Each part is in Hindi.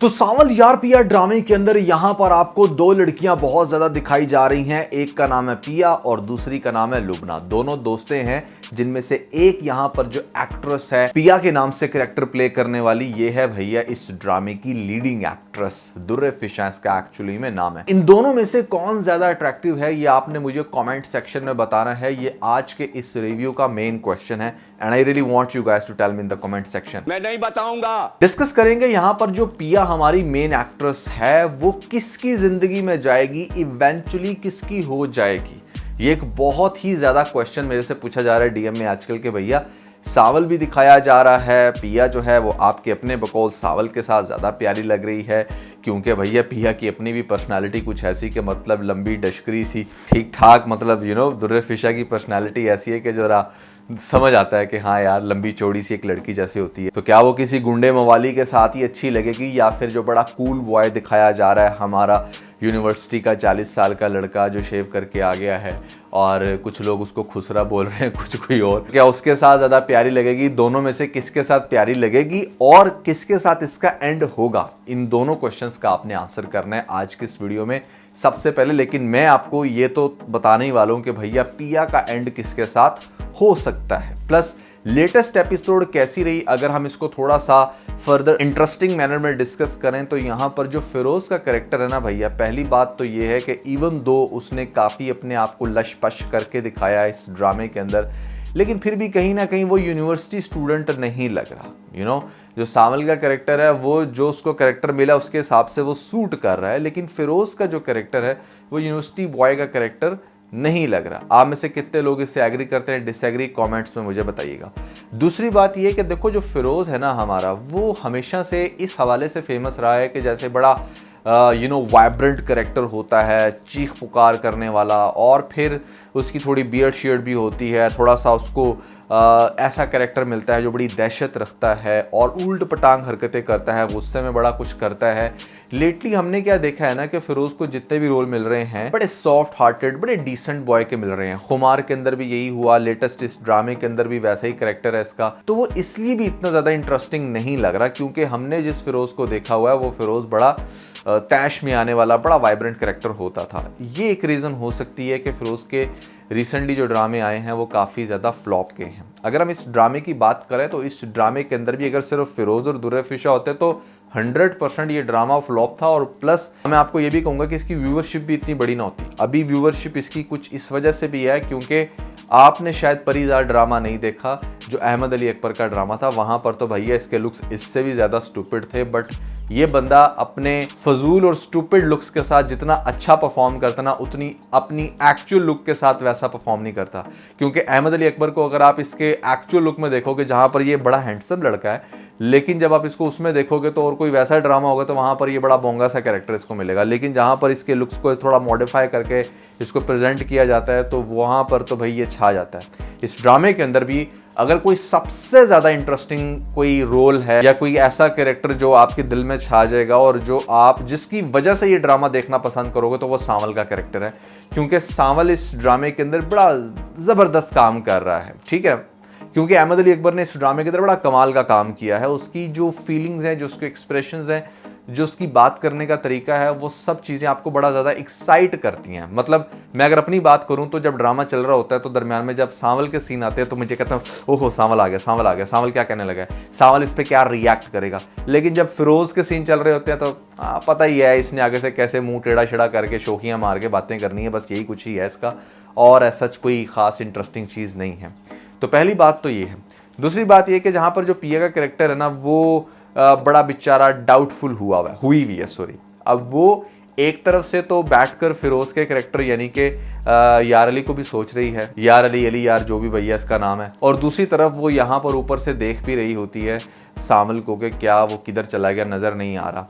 तो सांवल यार पिया ड्रामे के अंदर यहाँ पर आपको दो लड़कियां बहुत ज्यादा दिखाई जा रही हैं। एक का नाम है पिया और दूसरी का नाम है लुबना। दोनों दोस्तें हैं, जिनमें से एक यहाँ पर जो एक्ट्रेस है पिया के नाम से कैरेक्टर प्ले करने वाली, ये है भैया इस ड्रामे की लीडिंग एक्ट्रेस। दुर्रे फिशा इसका एक्चुअली में नाम है। इन दोनों में से कौन ज्यादा अट्रैक्टिव है ये आपने मुझे कमेंट सेक्शन में बताना है। ये आज के इस रिव्यू का मेन क्वेश्चन है and I really want you guys to tell me in the comment section. मैं नहीं बताऊंगा। डिस्कस करेंगे यहाँ पर जो पिया हमारी मेन एक्ट्रेस है वो किसकी जिंदगी में जाएगी, इवेंचुअली किसकी हो जाएगी। ये एक बहुत ही ज्यादा क्वेश्चन मेरे से पूछा जा रहा है डीएम में आजकल के। भैया सांवल भी दिखाया जा रहा है, पिया जो है वो आपके अपने बकौल सांवल के साथ ज़्यादा प्यारी लग रही है, क्योंकि भैया पिया की अपनी भी पर्सनालिटी कुछ ऐसी कि मतलब लंबी डशकरी सी ठीक ठाक, मतलब दुर्रे फिशा की पर्सनालिटी ऐसी है कि ज़रा समझ आता है कि हाँ यार लंबी चौड़ी सी एक लड़की जैसी होती है। तो क्या वो किसी गुंडे मवाली के साथ ही अच्छी लगेगी, या फिर जो बड़ा कूल बॉय दिखाया जा रहा है हमारा यूनिवर्सिटी का 40 साल का लड़का जो शेव करके आ गया है और कुछ लोग उसको खुसरा बोल रहे हैं, कुछ कोई और, क्या उसके साथ ज़्यादा प्यारी लगेगी? दोनों में से किसके साथ प्यारी लगेगी और किसके साथ इसका एंड होगा? इन दोनों क्वेश्चंस का आपने आंसर करना है आज के इस वीडियो में सबसे पहले। लेकिन मैं आपको ये तो बताने ही वाला हूँ कि भैया पिया का एंड किसके साथ हो सकता है, प्लस लेटेस्ट एपिसोड कैसी रही। अगर हम इसको थोड़ा सा फर्दर इंटरेस्टिंग मैनर में डिस्कस करें तो यहाँ पर जो फिरोज का कैरेक्टर है ना भैया, पहली बात तो ये है कि इवन दो उसने काफ़ी अपने आप को लश पश करके दिखाया इस ड्रामे के अंदर, लेकिन फिर भी कहीं ना कहीं वो यूनिवर्सिटी स्टूडेंट नहीं लग रहा। जो सांवल का कैरेक्टर है वो जो उसको कैरेक्टर मिला उसके हिसाब से वो सूट कर रहा है, लेकिन फिरोज का जो कैरेक्टर है वो यूनिवर्सिटी बॉय का कैरेक्टर नहीं लग रहा। आप में से कितने लोग इससे एग्री करते हैं, डिसएग्री कमेंट्स में मुझे बताइएगा। दूसरी बात ये कि देखो जो फिरोज है ना हमारा, वो हमेशा से इस हवाले से फेमस रहा है कि जैसे बड़ा वाइब्रेंट कैरेक्टर होता है, चीख पुकार करने वाला, और फिर उसकी थोड़ी बियर्ड शियर्ड भी होती है, थोड़ा सा उसको ऐसा कैरेक्टर मिलता है जो बड़ी दहशत रखता है और उल्ट पटांग हरकतें करता है, गुस्से में बड़ा कुछ करता है। लेटली हमने क्या देखा है ना कि फिरोज को जितने भी रोल मिल रहे हैं बड़े सॉफ्ट हार्टेड, बड़े डिसेंट बॉय के मिल रहे हैं। खुमार के अंदर भी यही हुआ, लेटेस्ट इस ड्रामे के अंदर भी वैसा ही कैरेक्टर है इसका। तो वो इसलिए भी इतना ज़्यादा इंटरेस्टिंग नहीं लग रहा क्योंकि हमने जिस फिरोज को देखा हुआ है वो फिरोज बड़ा तैश में आने वाला, बड़ा वाइब्रेंट कैरेक्टर होता था। ये एक रीज़न हो सकती है कि फिरोज के रिसेंटली जो ड्रामे आए हैं वो काफ़ी ज़्यादा फ्लॉप के हैं। अगर हम इस ड्रामे की बात करें तो इस ड्रामे के अंदर भी अगर सिर्फ फिरोज और दुर्रे फिशा होते तो 100% ये ड्रामा फ्लॉप था। और प्लस मैं आपको ये भी कहूँगा कि इसकी व्यूअरशिप भी इतनी बड़ी ना होती। अभी व्यूअरशिप इसकी कुछ इस वजह से भी है क्योंकि आपने शायद परिजार ड्रामा नहीं देखा जो अहमद अली अकबर का ड्रामा था। वहाँ पर तो भैया इसके लुक्स इससे भी ज़्यादा स्टूपिड थे, बट ये बंदा अपने फजूल और स्टूपिड लुक्स के साथ जितना अच्छा परफॉर्म करता ना, उतनी अपनी एक्चुअल लुक के साथ वैसा परफॉर्म नहीं करता। क्योंकि अहमद अली अकबर को अगर आप इसके एक्चुअल लुक में देखोगे, जहाँ पर ये बड़ा हैंडसम लड़का है, लेकिन जब आप इसको उसमें देखोगे तो और कोई वैसा ड्रामा होगा तो वहाँ पर ये बड़ा बोंगा सा कैरेक्टर इसको मिलेगा। लेकिन जहाँ पर इसके लुक्स को थोड़ा मॉडिफाई करके इसको प्रेजेंट किया जाता है तो वहाँ पर तो भाई ये छा जाता है। इस ड्रामे के अंदर भी अगर कोई सबसे ज़्यादा इंटरेस्टिंग कोई रोल है या कोई ऐसा कैरेक्टर जो आपके दिल में छा जाएगा और जो आप जिसकी वजह से ये ड्रामा देखना पसंद करोगे तो वो सांवल का कैरेक्टर है। क्योंकि सांवल इस ड्रामे के अंदर बड़ा ज़बरदस्त काम कर रहा है, ठीक है। क्योंकि अहमद अली अकबर ने इस ड्रामे के अंदर बड़ा कमाल का काम किया है। उसकी जो फीलिंग्स हैं, जो उसके एक्सप्रेशंस हैं, जो उसकी बात करने का तरीका है, वो सब चीज़ें आपको बड़ा ज़्यादा एक्साइट करती हैं। मतलब मैं अगर अपनी बात करूं तो जब ड्रामा चल रहा होता है तो दरम्यान में जब सांवल के सीन आते हैं तो मुझे कहता हूँ ओहो सांवल आ गया, सांवल आ गया, सांवल क्या कहने लगा है, सांवल इस पर क्या रिएक्ट करेगा। लेकिन जब फिरोज के सीन चल रहे होते हैं तो पता ही है इसने आगे से कैसे मुँह टेढ़ा छेड़ा करके शोखियाँ मार के बातें करनी है, बस यही कुछ ही है इसका, और ऐसा कोई ख़ास इंटरेस्टिंग चीज़ नहीं है। तो पहली बात तो ये है। दूसरी बात ये कि जहाँ पर जो पिया का कैरेक्टर है ना वो बड़ा बेचारा डाउटफुल हुई भी है सॉरी। अब वो एक तरफ से तो बैठकर फिरोज के कैरेक्टर यानी कि यार अली को भी सोच रही है, यार अली यार जो भी भैया इसका नाम है, और दूसरी तरफ वो यहाँ पर ऊपर से देख भी रही होती है सांवल को कि क्या वो किधर चला गया, नज़र नहीं आ रहा,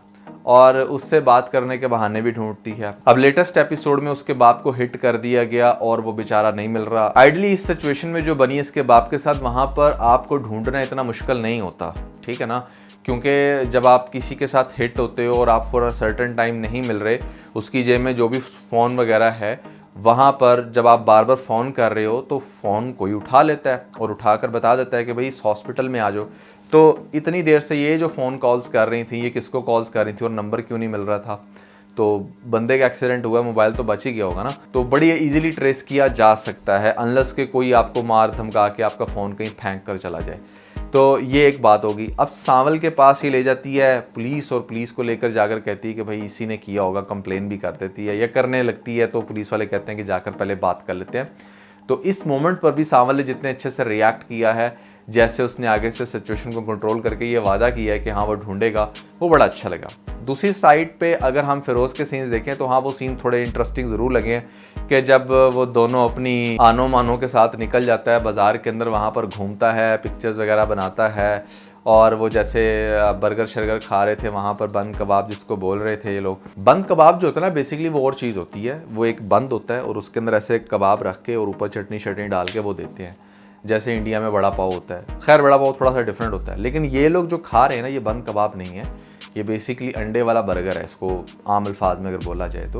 और उससे बात करने के बहाने भी ढूंढती है। अब लेटेस्ट एपिसोड में उसके बाप को हिट कर दिया गया और वो बेचारा नहीं मिल रहा। आइडली इस सिचुएशन में जो बनी इसके बाप के साथ, वहां पर आपको ढूंढना इतना मुश्किल नहीं होता, ठीक है ना, क्योंकि जब आप किसी के साथ हिट होते हो और आप फॉर अ सर्टेन टाइम नहीं मिल रहे, उसकी जेब में जो भी फ़ोन वगैरह है, वहाँ पर जब आप बार बार फ़ोन कर रहे हो तो फ़ोन कोई उठा लेता है और उठाकर बता देता है कि भाई इस हॉस्पिटल में आ जाओ। तो इतनी देर से ये जो फ़ोन कॉल्स कर रही थी, ये किसको कॉल्स कर रही थी और नंबर क्यों नहीं मिल रहा था? तो बंदे का एक्सीडेंट हुआ, मोबाइल तो बच ही गया होगा ना। तो बड़ी इजीली ट्रेस किया जा सकता है, अनलेस के कोई आपको मार धमका के आपका फ़ोन कहीं फेंक कर चला जाए। तो ये एक बात होगी। अब सांवल के पास ही ले जाती है पुलिस और पुलिस को लेकर जाकर कहती है कि भाई इसी ने किया होगा, कंप्लेन भी कर देती है या करने लगती है। तो पुलिस वाले कहते हैं कि जाकर पहले बात कर लेते हैं। तो इस मोमेंट पर भी सांवल ने जितने अच्छे से रिएक्ट किया है, जैसे उसने आगे से सिचुएशन को कंट्रोल करके ये वादा किया है कि हाँ वो ढूंढेगा, वो बड़ा अच्छा लगा। दूसरी साइड पे अगर हम फिरोज़ के सीन्स देखें तो हाँ वो सीन थोड़े इंटरेस्टिंग ज़रूर लगे कि जब वो दोनों अपनी आनो मानो के साथ निकल जाता है बाज़ार के अंदर, वहाँ पर घूमता है, पिक्चर्स वगैरह बनाता है, और वो जैसे बर्गर शर्गर खा रहे थे वहाँ पर, बंद कबाब जिसको बोल रहे थे ये लोग। बंद कबाब जो होता है ना, बेसिकली वो और चीज़ होती है, वो एक बंद होता है और उसके अंदर ऐसे कबाब रख के और ऊपर चटनी शटनी डाल के वो देते हैं, जैसे इंडिया में बड़ा पाव होता है। खैर बड़ा पाव थोड़ा सा डिफरेंट होता है, लेकिन ये लोग जो खा रहे हैं ना, ये बंद कबाब नहीं है, ये बेसिकली अंडे वाला बर्गर है, इसको आम अल्फाज में अगर बोला जाए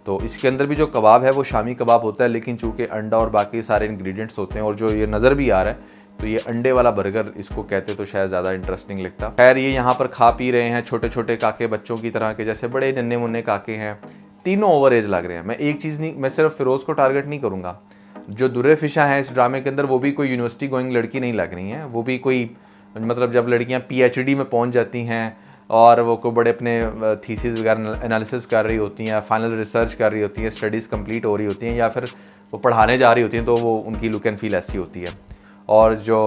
तो इसके अंदर भी जो कबाब है वो शामी कबाब होता है, लेकिन चूंकि अंडा और बाकी सारे इंग्रेडिएंट्स होते हैं और जो ये नज़र भी आ रहा है, तो ये अंडे वाला बर्गर इसको कहते तो शायद ज़्यादा इंटरेस्टिंग लगता। खैर ये यहाँ पर खा पी रहे हैं, छोटे छोटे काके बच्चों की तरह के, जैसे बड़े नन्हे मुन्ने काके हैं, तीनों ओवर एज लग रहे हैं। मैं एक चीज़ नहीं, मैं सिर्फ फिरोज़ को टारगेट नहीं करूँगा, जो दुर्रे फिशा हैं इस ड्रामे के अंदर वो भी कोई यूनिवर्सिटी गोइंग लड़की नहीं लग रही हैं। वो भी कोई, मतलब जब लड़कियां PhD में पहुंच जाती हैं और वो को बड़े अपने थीसिस वगैरह एनालिसिस कर रही होती हैं, फाइनल रिसर्च कर रही होती हैं, स्टडीज़ कंप्लीट हो रही होती हैं, या फिर वो पढ़ाने जा रही होती हैं, तो वो उनकी लुक एंड फील ऐसी होती है। और जो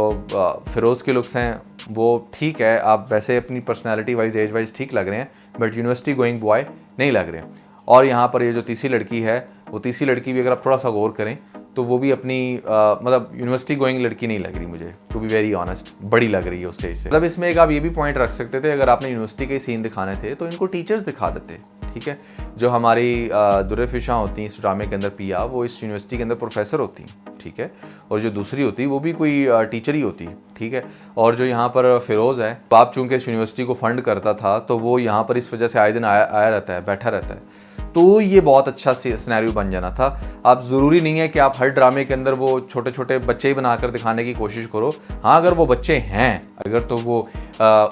फिरोज़ के लुक्स हैं वो ठीक है, आप वैसे अपनी पर्सनैलिटी वाइज एज वाइज ठीक लग रहे हैं, बट यूनिवर्सिटी गोइंग बॉय नहीं लग रहे हैं। और यहाँ पर ये जो तीसरी लड़की है, वो तीसरी लड़की भी अगर आप थोड़ा सा गौर करें तो वो भी अपनी मतलब यूनिवर्सिटी गोइंग लड़की नहीं लग रही मुझे, टू बी वेरी ऑनेस्ट, बड़ी लग रही है उससे इसे। मतलब इसमें एक आप ये भी पॉइंट रख सकते थे, अगर आपने यूनिवर्सिटी के सीन दिखाने थे तो इनको टीचर्स दिखा देते, ठीक है। जो हमारी दुर्रे फिशा होती हैं इस ड्रामे के अंदर, पिया, वो इस यूनिवर्सिटी के अंदर प्रोफेसर होती हैं, ठीक है, और जो दूसरी होती वो भी कोई टीचर ही होती, ठीक है। और जो यहाँ पर फिरोज़ है, बाप चूँकि इस यूनिवर्सिटी को फंड करता था, तो वो यहाँ पर इस वजह से आए दिन आया रहता है, बैठा रहता है। तो ये बहुत अच्छा सिनेरियो बन जाना था। आप ज़रूरी नहीं है कि आप हर ड्रामे के अंदर वो छोटे छोटे बच्चे ही बनाकर दिखाने की कोशिश करो। हाँ, अगर वो बच्चे हैं, अगर तो वो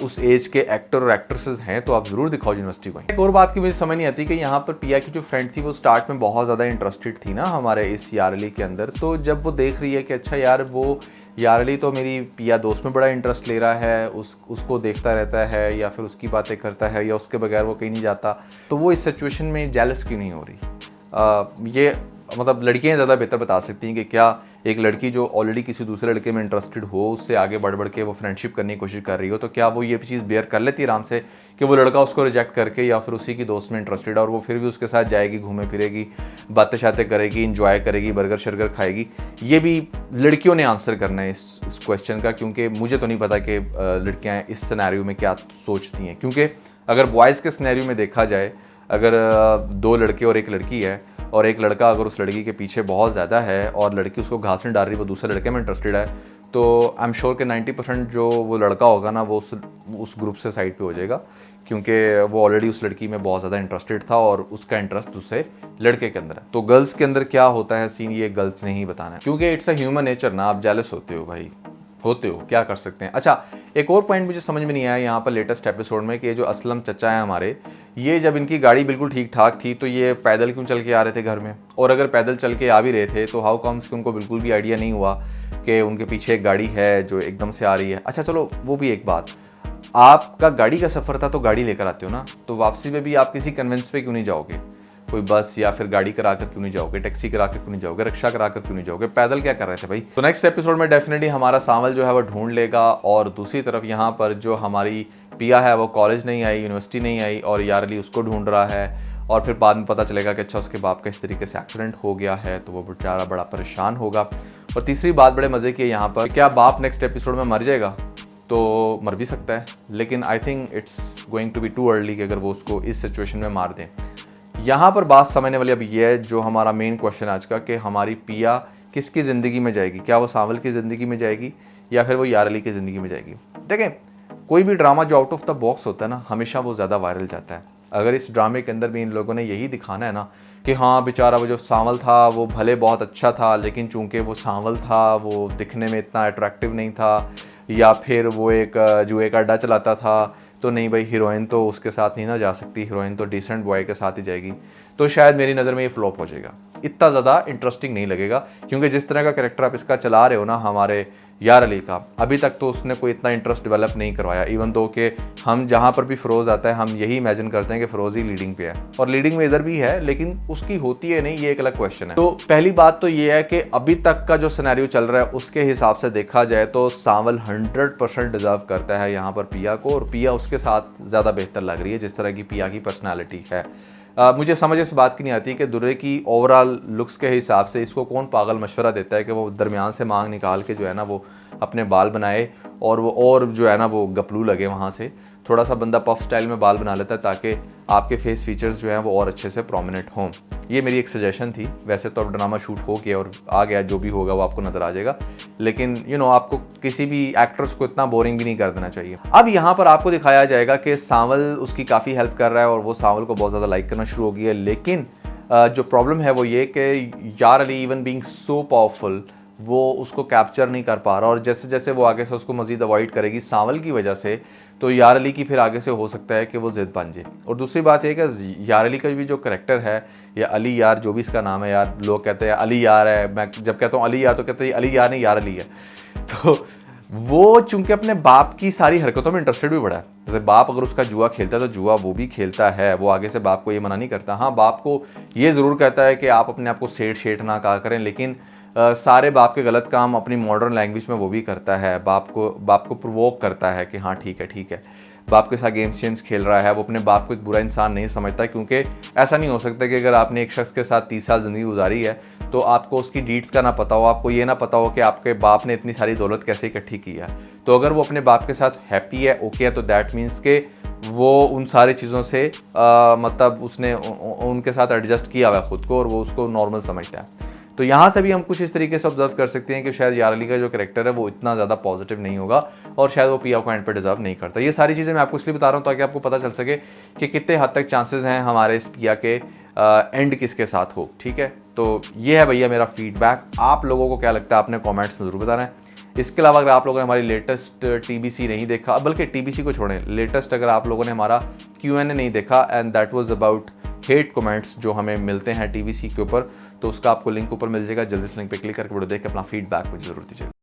उस एज के एक्टर और एक्ट्रेसेस हैं, तो आप ज़रूर दिखाओ यूनिवर्सिटी को। एक और बात की मुझे समझ नहीं आती कि यहाँ पर पिया की जो फ्रेंड थी वो स्टार्ट में बहुत ज़्यादा इंटरेस्टेड थी ना हमारे इस यारली के अंदर। तो जब वो देख रही है कि अच्छा यार, वो यारली तो मेरी पिया दोस्त में बड़ा इंटरेस्ट ले रहा है, उसको देखता रहता है या फिर उसकी बातें करता है या उसके बगैर वो कहीं नहीं जाता, तो वो इस सिचुएशन में जेलस क्यों नहीं हो रही? ये मतलब लड़कियां ज़्यादा बेहतर बता सकती हैं कि क्या एक लड़की जो ऑलरेडी किसी दूसरे लड़के में इंटरेस्टेड हो, उससे आगे बढ़ के वो फ्रेंडशिप करने की कोशिश कर रही हो, तो क्या वो ये चीज़ बेयर कर लेती है आराम से कि वो लड़का उसको रिजेक्ट करके या फिर उसी की दोस्त में इंटरेस्टेड है और वो फिर भी उसके साथ जाएगी, घूमे फिरेगी, बातें शातें करेगी, इंजॉय करेगी, बर्गर शर्गर खाएगी? ये भी लड़कियों ने आंसर करना है इस क्वेश्चन का, क्योंकि मुझे तो नहीं पता कि लड़कियाँ इस सिनेरियो में क्या सोचती हैं। क्योंकि अगर बॉयज़ के सिनेरियो में देखा जाए, अगर दो लड़के और एक लड़की है और एक लड़का अगर उस लड़की के पीछे बहुत ज़्यादा है और लड़की उसको घास नहीं डाल रही, वो दूसरे लड़के में इंटरेस्टेड है, तो आई एम श्योर कि 90% जो वो लड़का होगा ना, वो उस ग्रुप से साइड पे हो जाएगा, क्योंकि वो ऑलरेडी उस लड़की में बहुत ज़्यादा इंटरेस्टेड था और उसका इंटरेस्ट दूसरे लड़के के अंदर है। तो गर्ल्स के अंदर क्या होता है सीन, ये गर्ल्स ने ही बताना है, क्योंकि इट्स अ ह्यूमन नेचर ना। आप जेलस होते हो भाई, होते हो, क्या कर सकते हैं। अच्छा, एक और पॉइंट मुझे समझ में नहीं आया यहाँ पर लेटेस्ट एपिसोड में कि जो असलम चचा हैं हमारे, ये जब इनकी गाड़ी बिल्कुल ठीक ठाक थी तो ये पैदल क्यों चल के आ रहे थे घर में? और अगर पैदल चल के आ भी रहे थे तो हाउ कम्स कि उनको बिल्कुल भी आइडिया नहीं हुआ कि उनके पीछे एक गाड़ी है जो एकदम से आ रही है? अच्छा चलो, वो भी एक बात, आपका गाड़ी का सफ़र था तो गाड़ी लेकर आते हो ना, तो वापसी में भी आप किसी कन्वेंस पे क्यों नहीं जाओगे? कोई बस या फिर गाड़ी करा कर क्यों नहीं जाओगे? टैक्सी करा कर क्यों नहीं जाओगे? रिक्शा करा कर क्यों नहीं जाओगे? पैदल क्या कर रहे थे भाई? तो नेक्स्ट एपिसोड में डेफिनेटली हमारा सांवल जो है वो ढूंढ लेगा, और दूसरी तरफ यहाँ पर जो हमारी पिया है वो कॉलेज नहीं आई, यूनिवर्सिटी नहीं आई, और यारली उसको ढूंढ रहा है, और फिर बाद में पता चलेगा कि अच्छा उसके बाप का इस तरीके से एक्सीडेंट हो गया है, तो वो बेचारा बड़ा परेशान होगा। और तीसरी बात बड़े मज़े की है यहाँ पर, क्या बाप नेक्स्ट एपिसोड में मर जाएगा? तो मर भी सकता है, लेकिन I think it's going to be too early कि अगर वो उसको इस सिचुएशन में मार दें। यहाँ पर बात समझने वाली अब ये है, जो हमारा मेन क्वेश्चन आज का, कि हमारी पिया किसकी ज़िंदगी में जाएगी? क्या वो सांवल की ज़िंदगी में जाएगी या फिर वो यारली की ज़िंदगी में जाएगी? देखें, कोई भी ड्रामा जो आउट ऑफ द बॉक्स होता है ना, हमेशा वो ज़्यादा वायरल जाता है। अगर इस ड्रामे के अंदर भी इन लोगों ने यही दिखाना है ना कि हाँ बेचारा वो जो सांवल था वो भले बहुत अच्छा था, लेकिन चूंकि वो सांवल था वो दिखने में इतना अट्रैक्टिव नहीं था, या फिर वो एक जुए का अड्डा चलाता था, तो नहीं भाई हीरोइन तो उसके साथ नहीं ना जा सकती, हीरोइन तो डिसेंट बॉय के साथ ही जाएगी, तो शायद मेरी नज़र में ये फ्लॉप हो जाएगा। इतना ज़्यादा इंटरेस्टिंग नहीं लगेगा, क्योंकि जिस तरह का कैरेक्टर आप इसका चला रहे हो ना हमारे यार अली का, अभी तक तो उसने कोई इतना इंटरेस्ट डेवलप नहीं करवाया। इवन दो कि हम जहाँ पर भी फ़िरोज़ आता है हम यही इमेजिन करते हैं कि फ़िरोज़ ही लीडिंग पे है, और लीडिंग में इधर भी है, लेकिन उसकी होती है नहीं, ये एक अलग क्वेश्चन है। तो पहली बात तो ये है कि अभी तक का जो सिनेरियो चल रहा है उसके हिसाब से देखा जाए तो सांवल 100% डिजर्व करता है यहाँ पर पिया को, और पिया उसके साथ ज़्यादा बेहतर लग रही है जिस तरह की पिया की पर्सनैलिटी है। मुझे समझ इस बात की नहीं आती कि दुर्रे की ओवरऑल लुक्स के हिसाब से इसको कौन पागल मशवरा देता है कि वो दरमियान से मांग निकाल के जो है ना वो अपने बाल बनाए, और जो है ना वो गपलू लगे वहाँ से, थोड़ा सा बंदा पफ स्टाइल में बाल बना लेता है ताकि आपके फेस फीचर्स जो हैं वो और अच्छे से प्रोमिनेंट हों। ये मेरी एक सजेशन थी। वैसे तो अब ड्रामा शूट हो गया और आ गया, जो भी होगा वो आपको नज़र आ जाएगा, लेकिन आपको किसी भी एक्ट्रेस को इतना बोरिंग भी नहीं कर देना चाहिए। अब यहाँ पर आपको दिखाया जाएगा कि सांवल उसकी काफ़ी हेल्प कर रहा है और वो सांवल को बहुत ज़्यादा लाइक करना शुरू हो गई है, लेकिन जो प्रॉब्लम है वो ये कि यार Ali even being so powerful वो उसको कैप्चर नहीं कर पा रहा, और जैसे जैसे वो आगे से उसको मज़ीद अवॉइड करेगी सांवल की वजह से, तो यार अली की फिर आगे से हो सकता है कि वो ज़िद बन जाए। और दूसरी बात यह कि यार अली का भी जो करैक्टर है, या अली यार जो भी इसका नाम है, यार लोग कहते हैं अली यार है, मैं जब कहता हूँ अली यार तो कहते हैं अली यार नहीं यार अली है, तो वो चूंकि अपने बाप की सारी हरकतों में इंटरेस्टेड भी बड़ा है। जैसे बाप अगर उसका जुआ खेलता है तो जुआ वो भी खेलता है, वो आगे से बाप को ये मना नहीं करता। हाँ, बाप को ये ज़रूर कहता है कि आप अपने आप को सेठ शेठ ना कहा करें, लेकिन सारे बाप के गलत काम अपनी मॉडर्न लैंग्वेज में वो भी करता है। बाप को प्रोवोक करता है कि हाँ ठीक है, बाप के साथ गेम्स चेम्स खेल रहा है। वो अपने बाप को एक बुरा इंसान नहीं समझता, क्योंकि ऐसा नहीं हो सकता कि अगर आपने एक शख्स के साथ 30 साल ज़िंदगी गुजारी है तो आपको उसकी डीड्स का ना पता हो, आपको ये ना पता हो कि आपके बाप ने इतनी सारी दौलत कैसे इकट्ठी की है। तो अगर वो अपने बाप के साथ हैप्पी है, ओके है, तो दैट मीन्स के वो उन सारी चीज़ों से मतलब उसने उनके साथ एडजस्ट किया हुआ है ख़ुद को, और वो उसको नॉर्मल समझता है। तो यहाँ से भी हम कुछ इस तरीके से ऑब्जर्व कर सकते हैं कि शायद यार अली का जो कैरेक्टर है वो इतना ज़्यादा पॉजिटिव नहीं होगा, और शायद वो पिया को एंड पे डिजर्व नहीं करता। ये सारी चीज़ें मैं आपको इसलिए बता रहा हूँ ताकि आपको पता चल सके कि कितने हद तक चांसेस हैं हमारे इस पिया के एंड किसके साथ हो। ठीक है, तो ये है भैया मेरा फीडबैक। आप लोगों को क्या लगता है आपने कॉमेंट्स में ज़रूर बताना है। इसके अलावा अगर आप लोगों ने हमारी लेटेस्ट TBC नहीं देखा, बल्कि TBC को छोड़ें, लेटेस्ट अगर आप लोगों ने हमारा Q&A नहीं देखा, and that was about hate comments जो हमें मिलते हैं TBC के ऊपर, तो उसका आपको लिंक ऊपर मिल जाएगा। जल्दी से लिंक पे क्लिक करके वीडियो देख के अपना फीडबैक मुझे ज़रूर दीजिएगा।